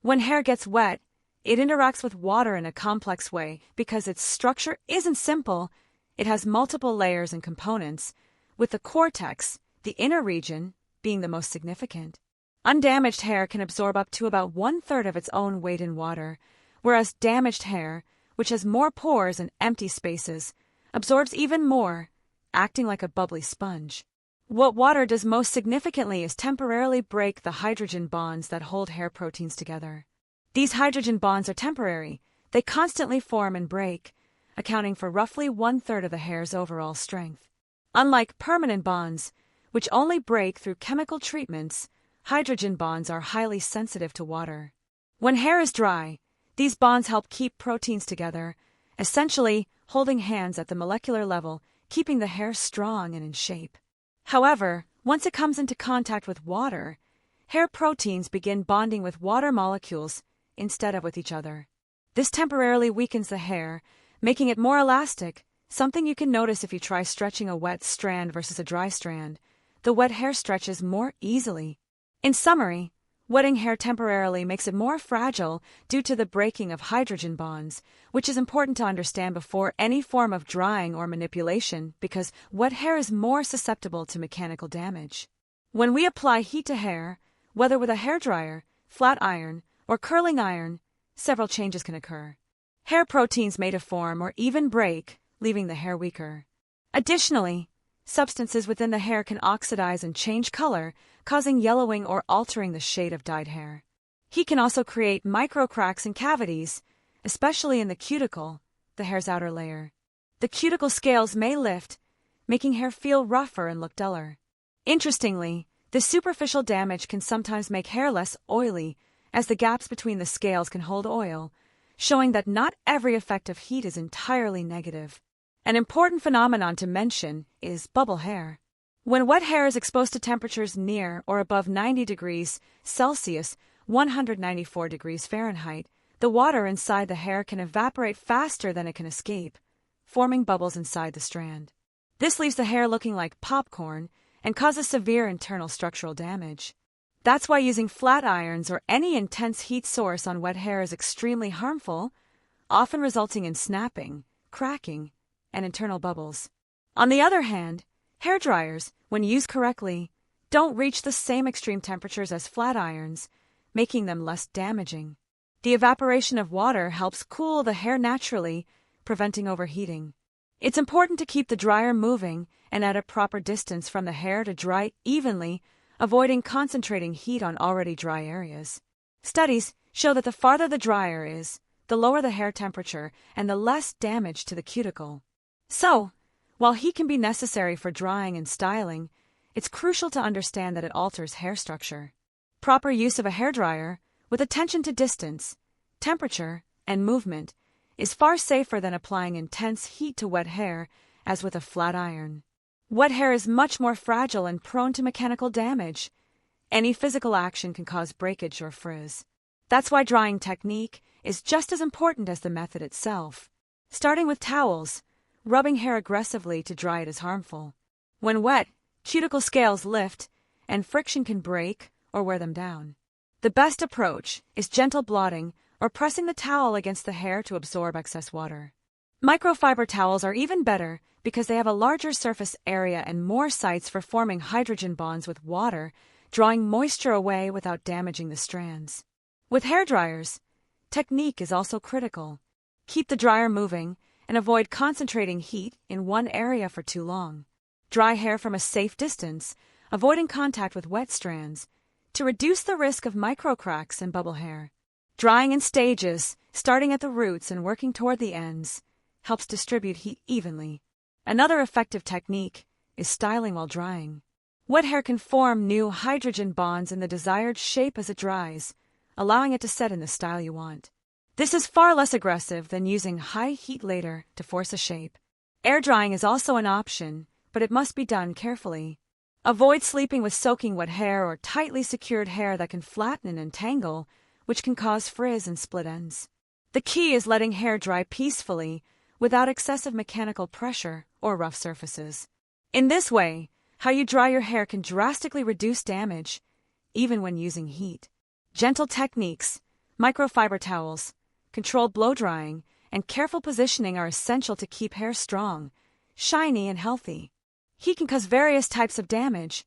When hair gets wet, it interacts with water in a complex way because its structure isn't simple. It has multiple layers and components, with the cortex, the inner region, being the most significant. Undamaged hair can absorb up to about 1/3 of its own weight in water, whereas damaged hair, which has more pores and empty spaces, absorbs even more, acting like a bubbly sponge. What water does most significantly is temporarily break the hydrogen bonds that hold hair proteins together. These hydrogen bonds are temporary. They constantly form and break, accounting for roughly 1/3 of the hair's overall strength. Unlike permanent bonds, which only break through chemical treatments, hydrogen bonds are highly sensitive to water. When hair is dry, these bonds help keep proteins together, essentially holding hands at the molecular level, keeping the hair strong and in shape. However, once it comes into contact with water, hair proteins begin bonding with water molecules instead of with each other. This temporarily weakens the hair, making it more elastic, something you can notice if you try stretching a wet strand versus a dry strand. The wet hair stretches more easily. In summary, wetting hair temporarily makes it more fragile due to the breaking of hydrogen bonds, which is important to understand before any form of drying or manipulation because wet hair is more susceptible to mechanical damage. When we apply heat to hair, whether with a hairdryer, flat iron, or curling iron, several changes can occur. Hair proteins may deform or even break, leaving the hair weaker. Additionally, substances within the hair can oxidize and change color, causing yellowing or altering the shade of dyed hair. Heat can also create microcracks and cavities, especially in the cuticle, the hair's outer layer. The cuticle scales may lift, making hair feel rougher and look duller. Interestingly, this superficial damage can sometimes make hair less oily, as the gaps between the scales can hold oil, showing that not every effect of heat is entirely negative. An important phenomenon to mention is bubble hair. When wet hair is exposed to temperatures near or above 90 degrees Celsius, 194 degrees Fahrenheit, the water inside the hair can evaporate faster than it can escape, forming bubbles inside the strand. This leaves the hair looking like popcorn and causes severe internal structural damage. That's why using flat irons or any intense heat source on wet hair is extremely harmful, often resulting in snapping, cracking, and internal bubbles. On the other hand, hair dryers, when used correctly, don't reach the same extreme temperatures as flat irons, making them less damaging. The evaporation of water helps cool the hair naturally, preventing overheating. It's important to keep the dryer moving and at a proper distance from the hair to dry evenly, avoiding concentrating heat on already dry areas. Studies show that the farther the dryer is, the lower the hair temperature and the less damage to the cuticle. So, while heat can be necessary for drying and styling, it's crucial to understand that it alters hair structure. Proper use of a hairdryer, with attention to distance, temperature, and movement, is far safer than applying intense heat to wet hair as with a flat iron. Wet hair is much more fragile and prone to mechanical damage. Any physical action can cause breakage or frizz. That's why drying technique is just as important as the method itself. Starting with towels, rubbing hair aggressively to dry it is harmful. When wet, cuticle scales lift, and friction can break or wear them down. The best approach is gentle blotting or pressing the towel against the hair to absorb excess water. Microfiber towels are even better because they have a larger surface area and more sites for forming hydrogen bonds with water, drawing moisture away without damaging the strands. With hair dryers, technique is also critical. Keep the dryer moving and avoid concentrating heat in one area for too long. Dry hair from a safe distance, avoiding contact with wet strands, to reduce the risk of microcracks and bubble hair. Drying in stages, starting at the roots and working toward the ends, helps distribute heat evenly. Another effective technique is styling while drying. Wet hair can form new hydrogen bonds in the desired shape as it dries, allowing it to set in the style you want. This is far less aggressive than using high heat later to force a shape. Air drying is also an option, but it must be done carefully. Avoid sleeping with soaking wet hair or tightly secured hair that can flatten and entangle, which can cause frizz and split ends. The key is letting hair dry peacefully, without excessive mechanical pressure or rough surfaces. In this way, how you dry your hair can drastically reduce damage, even when using heat. Gentle techniques, Microfiber towels, controlled blow drying, and careful positioning are essential to keep hair strong, shiny, and healthy. Heat can cause various types of damage.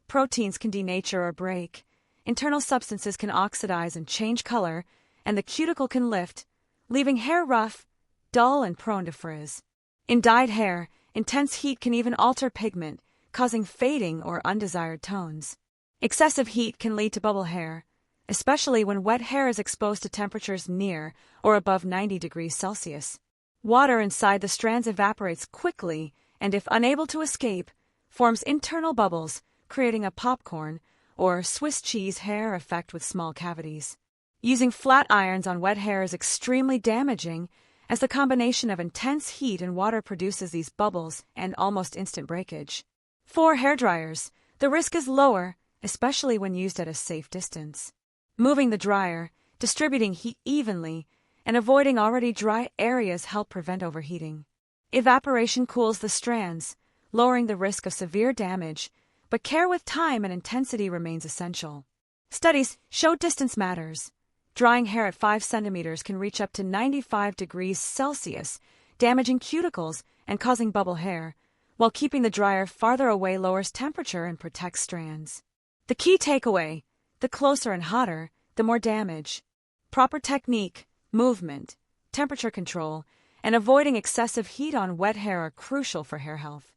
Proteins can denature or break, internal substances can oxidize and change color, and the cuticle can lift, leaving hair rough, dull, and prone to frizz. In dyed hair, intense heat can even alter pigment, causing fading or undesired tones. Excessive heat can lead to bubble hair, especially when wet hair is exposed to temperatures near or above 90 degrees Celsius. Water inside the strands evaporates quickly and, if unable to escape, forms internal bubbles, creating a popcorn or Swiss cheese hair effect with small cavities. Using flat irons on wet hair is extremely damaging, as the combination of intense heat and water produces these bubbles and almost instant breakage. For hair dryers, the risk is lower, especially when used at a safe distance. Moving the dryer, distributing heat evenly, and avoiding already dry areas help prevent overheating. Evaporation cools the strands, lowering the risk of severe damage, but care with time and intensity remains essential. Studies show distance matters. Drying hair at 5 centimeters can reach up to 95 degrees Celsius, damaging cuticles and causing bubble hair, while keeping the dryer farther away lowers temperature and protects strands. The key takeaway: the closer and hotter, the more damage. Proper technique, movement, temperature control, and avoiding excessive heat on wet hair are crucial for hair health.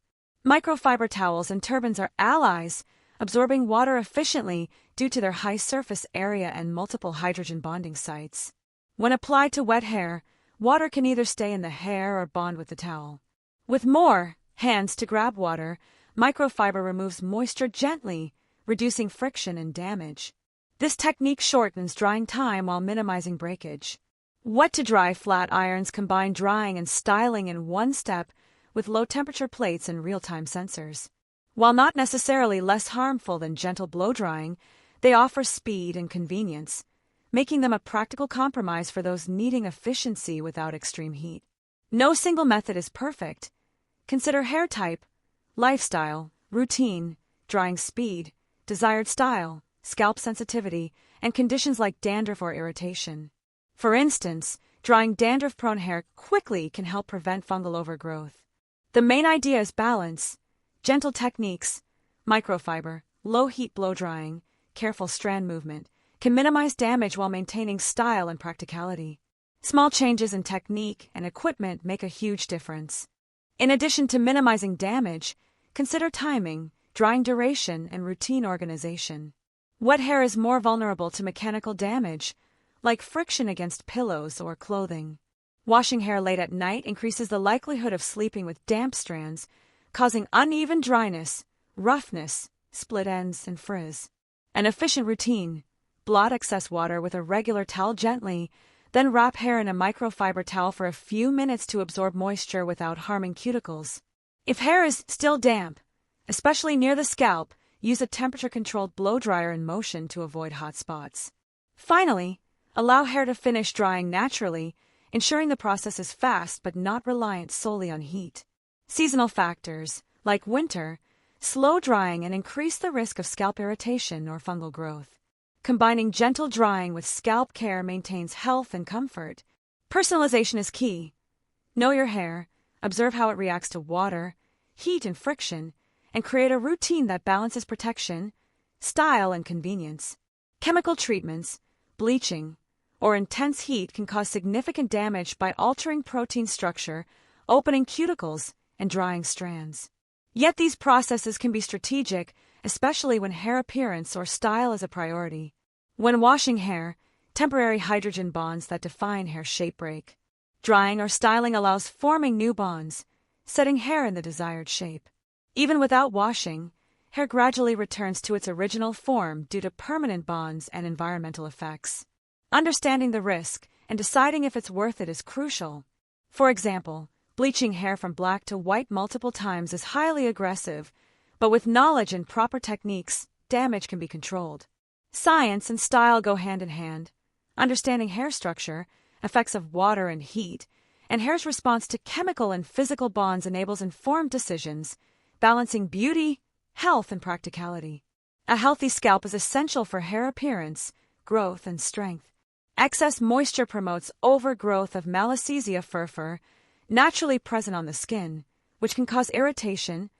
Microfiber towels and turbans are allies, absorbing water efficiently due to their high surface area and multiple hydrogen bonding sites. When applied to wet hair, water can either stay in the hair or bond with the towel. With more hands to grab water, microfiber removes moisture gently, reducing friction and damage. This technique shortens drying time while minimizing breakage. Wet-to-dry flat irons combine drying and styling in one step with low-temperature plates and real-time sensors. While not necessarily less harmful than gentle blow-drying, they offer speed and convenience, making them a practical compromise for those needing efficiency without extreme heat. No single method is perfect. Consider hair type, lifestyle, routine, drying speed, desired style, scalp sensitivity, and conditions like dandruff or irritation. For instance, drying dandruff-prone hair quickly can help prevent fungal overgrowth. The main idea is balance. Gentle techniques, microfiber, low-heat blow-drying, careful strand movement, can minimize damage while maintaining style and practicality. Small changes in technique and equipment make a huge difference. In addition to minimizing damage, consider timing, drying duration, and routine organization. Wet hair is more vulnerable to mechanical damage, like friction against pillows or clothing. Washing hair late at night increases the likelihood of sleeping with damp strands, causing uneven dryness, roughness, split ends, and frizz. An efficient routine: blot excess water with a regular towel gently, then wrap hair in a microfiber towel for a few minutes to absorb moisture without harming cuticles. If hair is still damp, especially near the scalp, use a temperature-controlled blow dryer in motion to avoid hot spots. Finally, allow hair to finish drying naturally, ensuring the process is fast but not reliant solely on heat. Seasonal factors, like winter, slow drying and increase the risk of scalp irritation or fungal growth. Combining gentle drying with scalp care maintains health and comfort. Personalization is key. Know your hair, observe how it reacts to water, heat, and friction, and create a routine that balances protection, style, and convenience. Chemical treatments, bleaching, or intense heat can cause significant damage by altering protein structure, opening cuticles, and drying strands. Yet these processes can be strategic, especially when hair appearance or style is a priority. When washing hair, temporary hydrogen bonds that define hair shape break. Drying or styling allows forming new bonds, setting hair in the desired shape. Even without washing, hair gradually returns to its original form due to permanent bonds and environmental effects. Understanding the risk and deciding if it's worth it is crucial. For example, bleaching hair from black to white multiple times is highly aggressive, but with knowledge and proper techniques, damage can be controlled. Science and style go hand in hand. Understanding hair structure, effects of water and heat, and hair's response to chemical and physical bonds enables informed decisions, balancing beauty, health, and practicality. A healthy scalp is essential for hair appearance, growth, and strength. Excess moisture promotes overgrowth of Malassezia furfur, naturally present on the skin, which can cause irritation,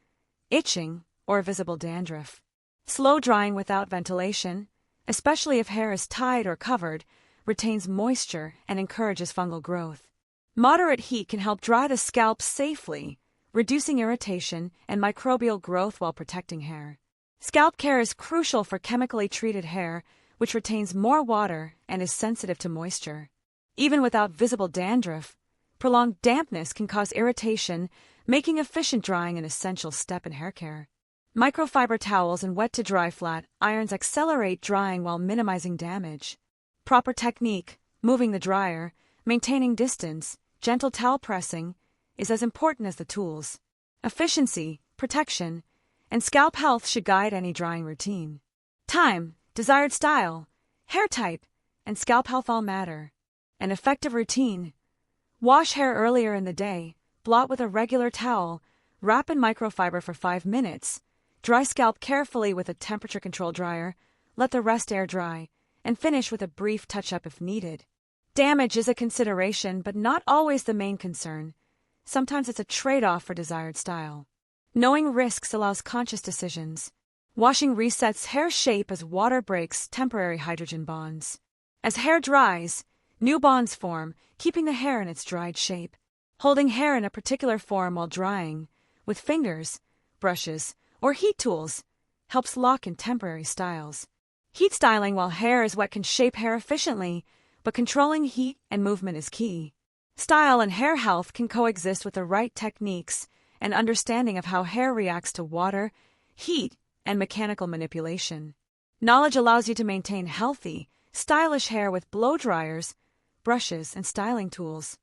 itching, or visible dandruff. Slow drying without ventilation, especially if hair is tied or covered, retains moisture and encourages fungal growth. Moderate heat can help dry the scalp safely, reducing irritation and microbial growth while protecting hair. Scalp care is crucial for chemically treated hair, which retains more water and is sensitive to moisture. Even without visible dandruff, prolonged dampness can cause irritation, making efficient drying an essential step in hair care. Microfiber towels and wet-to-dry flat irons accelerate drying while minimizing damage. Proper technique, moving the dryer, maintaining distance, gentle towel pressing, is as important as the tools. Efficiency, protection, and scalp health should guide any drying routine. Time, desired style, hair type, and scalp health all matter. An effective routine: wash hair earlier in the day, blot with a regular towel, wrap in microfiber for 5 minutes, dry scalp carefully with a temperature-controlled dryer, let the rest air dry, and finish with a brief touch-up if needed. Damage is a consideration, but not always the main concern. Sometimes it's a trade-off for desired style. Knowing risks allows conscious decisions. Washing resets hair shape as water breaks temporary hydrogen bonds. As hair dries, new bonds form, keeping the hair in its dried shape. Holding hair in a particular form while drying, with fingers, brushes, or heat tools, helps lock in temporary styles. Heat styling while hair is wet can shape hair efficiently, but controlling heat and movement is key. Style and hair health can coexist with the right techniques and understanding of how hair reacts to water, heat, and mechanical manipulation. Knowledge allows you to maintain healthy, stylish hair with blow dryers, brushes, and styling tools.